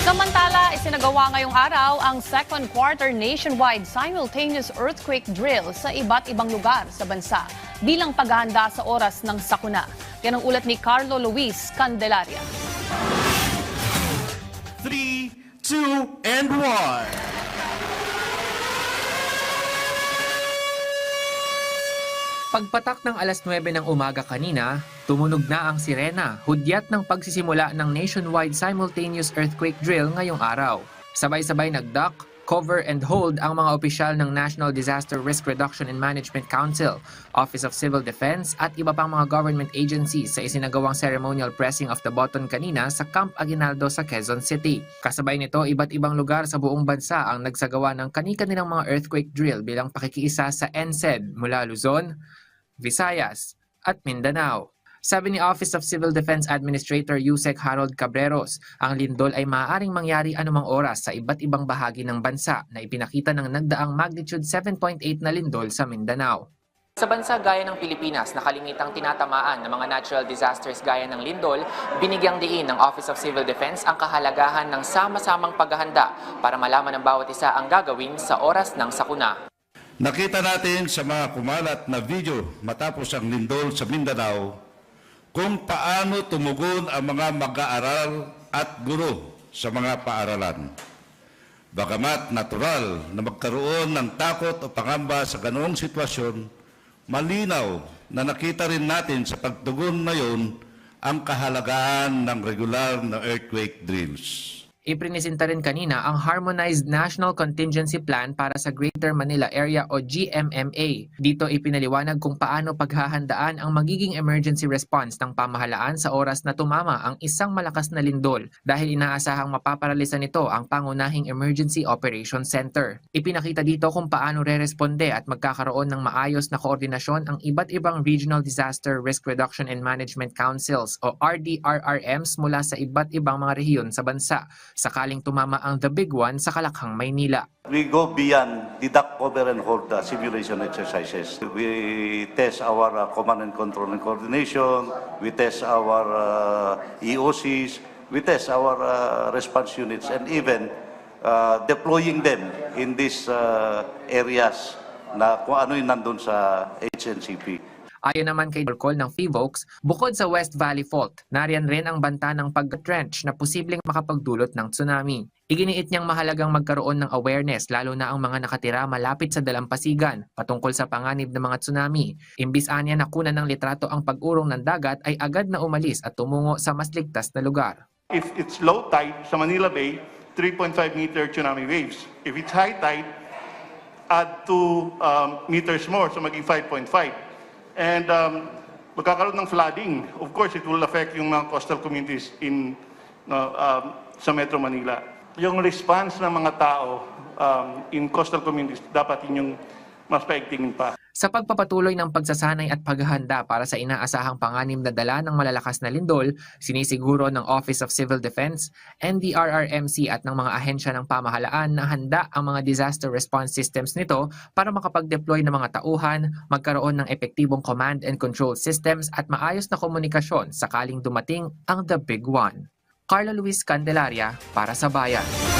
Samantala, isinagawa ngayong araw ang second quarter nationwide simultaneous earthquake drill sa iba't ibang lugar sa bansa bilang paghahanda sa oras ng sakuna. Yan ang ulat ni Carlo Luis Candelaria. 3, 2, and 1. Pagpatak ng alas 9 ng umaga kanina, tumunog na ang sirena, hudyat ng pagsisimula ng nationwide simultaneous earthquake drill ngayong araw. Sabay-sabay nag-duck, cover and hold ang mga opisyal ng National Disaster Risk Reduction and Management Council, Office of Civil Defense at iba pang mga government agencies sa isinagawang ceremonial pressing of the button kanina sa Camp Aguinaldo sa Quezon City. Kasabay nito, iba't ibang lugar sa buong bansa ang nagsagawa ng kani-kanilang mga earthquake drill bilang pakikiisa sa NCED mula Luzon, Visayas at Mindanao. Sabi ni Office of Civil Defense Administrator Yusek Harold Cabreros, ang lindol ay maaaring mangyari anumang oras sa iba't ibang bahagi ng bansa na ipinakita ng nagdaang magnitude 7.8 na lindol sa Mindanao. Sa bansa gaya ng Pilipinas na kalimitang tinatamaan ng mga natural disasters gaya ng lindol, binigyang diin ng Office of Civil Defense ang kahalagahan ng sama-samang paghahanda para malaman ng bawat isa ang gagawin sa oras ng sakuna. Nakita natin sa mga kumalat na video matapos ang lindol sa Mindanao kung paano tumugon ang mga mag-aaral at guro sa mga paaralan. Bagamat natural na magkaroon ng takot o pangamba sa ganoong sitwasyon, malinaw na nakita rin natin sa pagtugon na yon ang kahalagahan ng regular na earthquake drills. Iprinisinta rin kanina ang Harmonized National Contingency Plan para sa Greater Manila Area o GMMA. Dito ipinaliwanag kung paano paghahandaan ang magiging emergency response ng pamahalaan sa oras na tumama ang isang malakas na lindol dahil inaasahang mapaparalisa nito ang pangunahing Emergency Operations Center. Ipinakita dito kung paano re-responde at magkakaroon ng maayos na koordinasyon ang iba't ibang Regional Disaster Risk Reduction and Management Councils o RDRRMs mula sa iba't ibang mga rehiyon sa bansa sakaling tumama ang The Big One sa Kalakhang, Maynila. We go beyond the duck cover and hold simulation exercises. We test our command and control and coordination. We test our EOCs. We test our response units and even deploying them in these areas na kung ano yung nandun sa HNCP. Ayon naman kay Call ng FIVOX, bukod sa West Valley Fault, nariyan rin ang banta ng pag-trench na posibleng makapagdulot ng tsunami. Iginiit niyang mahalagang magkaroon ng awareness lalo na ang mga nakatira malapit sa dalampasigan patungkol sa panganib ng mga tsunami. Imbis anya nakunan ng litrato ang pag-urong ng dagat ay agad na umalis at tumungo sa mas ligtas na lugar. If it's low tide sa Manila Bay, 3.5 meter tsunami waves. If it's high tide, add 2 meters more, so maging 5.5. And magkakaroon ng flooding. Of course, it will affect yung mga coastal communities in sa Metro Manila. Yung response ng mga tao in coastal communities, dapat yung mas paigtingin pa. Sa pagpapatuloy ng pagsasanay at paghahanda para sa inaasahang panganib na dala ng malalakas na lindol, sinisiguro ng Office of Civil Defense, NDRRMC at ng mga ahensya ng pamahalaan na handa ang mga disaster response systems nito para makapag-deploy ng mga tauhan, magkaroon ng epektibong command and control systems at maayos na komunikasyon sakaling dumating ang The Big One. Carlo Luis Candelaria para sa Bayan.